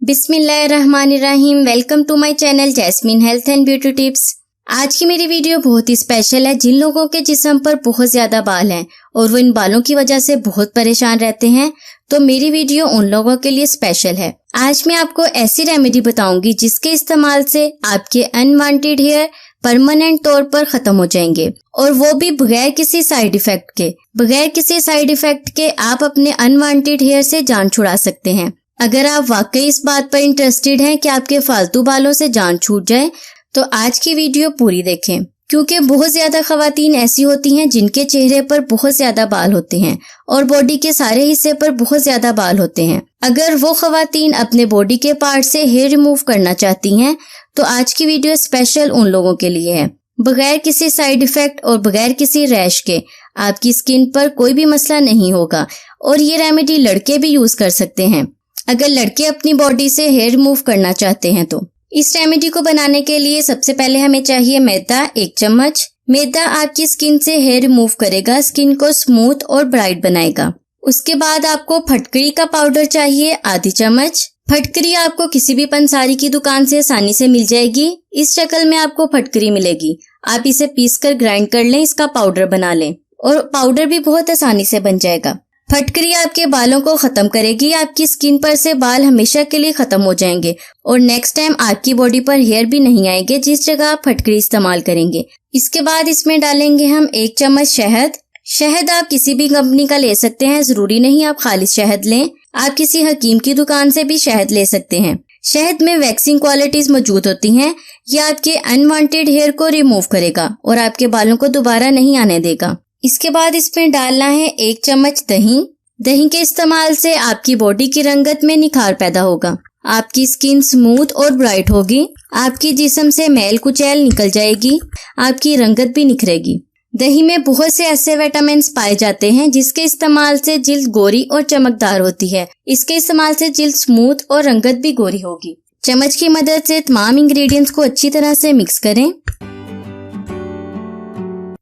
बिस्मिल्लाहिर्रहमानिर्रहीम। Welcome to my channel Jasmine health and beauty tips. आज की मेरी वीडियो बहुत ही स्पेशल है। जिन लोगों के जिस्म पर बहुत ज्यादा बाल हैं और वो इन बालों की वजह से बहुत परेशान रहते हैं, तो मेरी वीडियो उन लोगों के लिए स्पेशल है। आज मैं आपको ऐसी रेमेडी बताऊंगी जिसके इस्तेमाल से आपके अनवांटेड हेयर परमानेंट तौर पर खत्म हो जाएंगे, और वो भी बगैर किसी साइड इफेक्ट के। बगैर किसी साइड इफेक्ट के आप अपने अनवांटेड हेयर से जान छुड़ा सकते हैं। अगर आप वाकई इस बात पर इंटरेस्टेड हैं कि आपके फालतू बालों से जान छूट जाए, तो आज की वीडियो पूरी देखें, क्योंकि बहुत ज्यादा खवातीन ऐसी होती हैं जिनके चेहरे पर बहुत ज्यादा बाल होते हैं और बॉडी के सारे हिस्से पर बहुत ज्यादा बाल होते हैं। अगर वो खवातीन अपने बॉडी के पार्ट से हेयर रिमूव करना चाहती हैं, तो आज की वीडियो स्पेशल उन लोगों के लिए है। बगैर किसी साइड इफेक्ट और बगैर किसी रैश के आपकी स्किन पर कोई भी मसला नहीं होगा, और ये रेमेडी लड़के भी यूज कर सकते हैं अगर लड़के अपनी बॉडी से हेयर रिमूव करना चाहते हैं। तो इस रेमेडी को बनाने के लिए सबसे पहले हमें चाहिए मैदा 1 चम्मच। मैदा आपकी स्किन से हेयर रिमूव करेगा, स्किन को स्मूथ और ब्राइट बनाएगा। उसके बाद आपको फटकरी का पाउडर चाहिए आधी चम्मच। फटकरी आपको किसी भी पंसारी की दुकान से आसानी से मिल जाएगी। इस शक्ल में आपको फटकरी मिलेगी। आप इसे पीसकर ग्राइंड कर लें, इसका पाउडर बना लें, और पाउडर भी बहुत आसानी से बन जाएगा। फटकरी आपके बालों को खत्म करेगी। आपकी स्किन पर से बाल हमेशा के लिए खत्म हो जाएंगे, और नेक्स्ट टाइम आपकी बॉडी पर हेयर भी नहीं आएंगे जिस जगह आप फटकरी इस्तेमाल करेंगे। इसके बाद इसमें डालेंगे हम 1 चम्मच शहद। शहद आप किसी भी कंपनी का ले सकते हैं, जरूरी नहीं आप खालिस शहद लें। आप किसी हकीम की दुकान से भी शहद ले सकते हैं। शहद में वैक्सिंग क्वालिटीज मौजूद होती हैं। ये आपके अनवांटेड हेयर को रिमूव करेगा और आपके बालों को दोबारा नहीं आने देगा। इसके बाद इसमें डालना है 1 चम्मच दही। दही के इस्तेमाल से आपकी बॉडी की रंगत में निखार पैदा होगा। आपकी स्किन स्मूथ और ब्राइट होगी। आपकी जिस्म से मैल कुचैल निकल जाएगी। आपकी रंगत भी निखरेगी। दही में बहुत से ऐसे विटामिन पाए जाते हैं जिसके इस्तेमाल से जिल्द गोरी और चमकदार होती है। इसके इस्तेमाल से जिल्द स्मूथ और रंगत भी गोरी होगी। चम्मच की मदद से तमाम इंग्रेडिएंट्स को अच्छी तरह से मिक्स करें।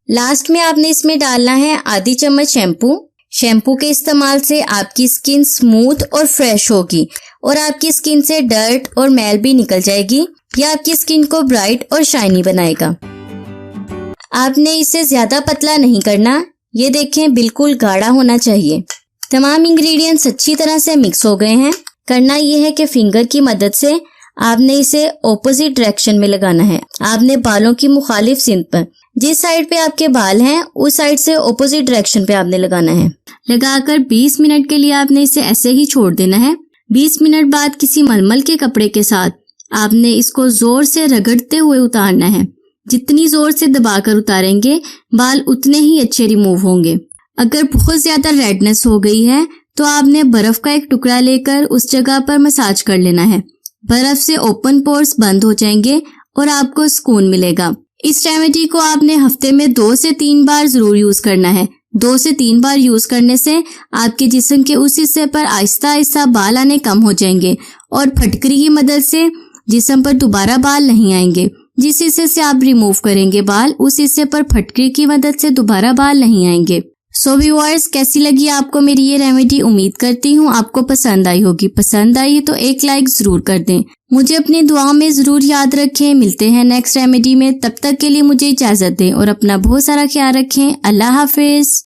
लास्ट में आपने इसमें डालना है आधी चम्मच शैम्पू। शैम्पू के इस्तेमाल से आपकी स्किन स्मूथ और फ्रेश होगी, और आपकी स्किन से डर्ट और मैल भी निकल जाएगी। यह आपकी स्किन को ब्राइट और शाइनी बनाएगा। आपने इसे ज्यादा पतला नहीं करना। ये देखें, बिल्कुल गाढ़ा होना चाहिए। तमाम इंग्रेडिएंट्स अच्छी तरह से मिक्स हो गए हैं। करना यह है कि फिंगर की मदद से आपने इसे ऑपोजिट डायरेक्शन में लगाना है। आपने बालों की मुखालिफ सिंध पर, जिस साइड पे आपके बाल हैं उस साइड से ऑपोजिट डायरेक्शन पे आपने लगाना है। लगाकर 20 मिनट के लिए आपने इसे ऐसे ही छोड़ देना है। 20 मिनट बाद किसी मलमल के कपड़े के साथ आपने इसको जोर से रगड़ते हुए उतारना है। जितनी जोर से दबाकर उतारेंगे बाल उतने ही अच्छे रिमूव होंगे। अगर बहुत ज्यादा रेडनेस हो गई है तो आपने बर्फ का एक टुकड़ा लेकर उस जगह पर मसाज कर लेना है। बर्फ से ओपन पोर्स बंद हो जाएंगे और आपको सुकून मिलेगा। इस रेमेडी को आपने हफ्ते में 2 से 3 बार जरूर यूज करना है। 2 से 3 बार यूज करने से आपके जिस्म के उस हिस्से पर आहिस्ता आहिस्ता बाल आने कम हो जाएंगे, और फटकरी की मदद से जिस्म पर दोबारा बाल नहीं आएंगे। जिस हिस्से से आप रिमूव करेंगे बाल, उस हिस्से पर फटकरी की मदद से दोबारा बाल नहीं आएंगे। सो व्यूअर्स, कैसी लगी आपको मेरी ये रेमेडी? उम्मीद करती हूँ आपको पसंद आई होगी। पसंद आई तो एक लाइक जरूर कर दें। मुझे अपनी दुआओं में जरूर याद रखें। मिलते हैं नेक्स्ट रेमेडी में। तब तक के लिए मुझे इजाजत दें और अपना बहुत सारा ख्याल रखें। अल्लाह हाफिज।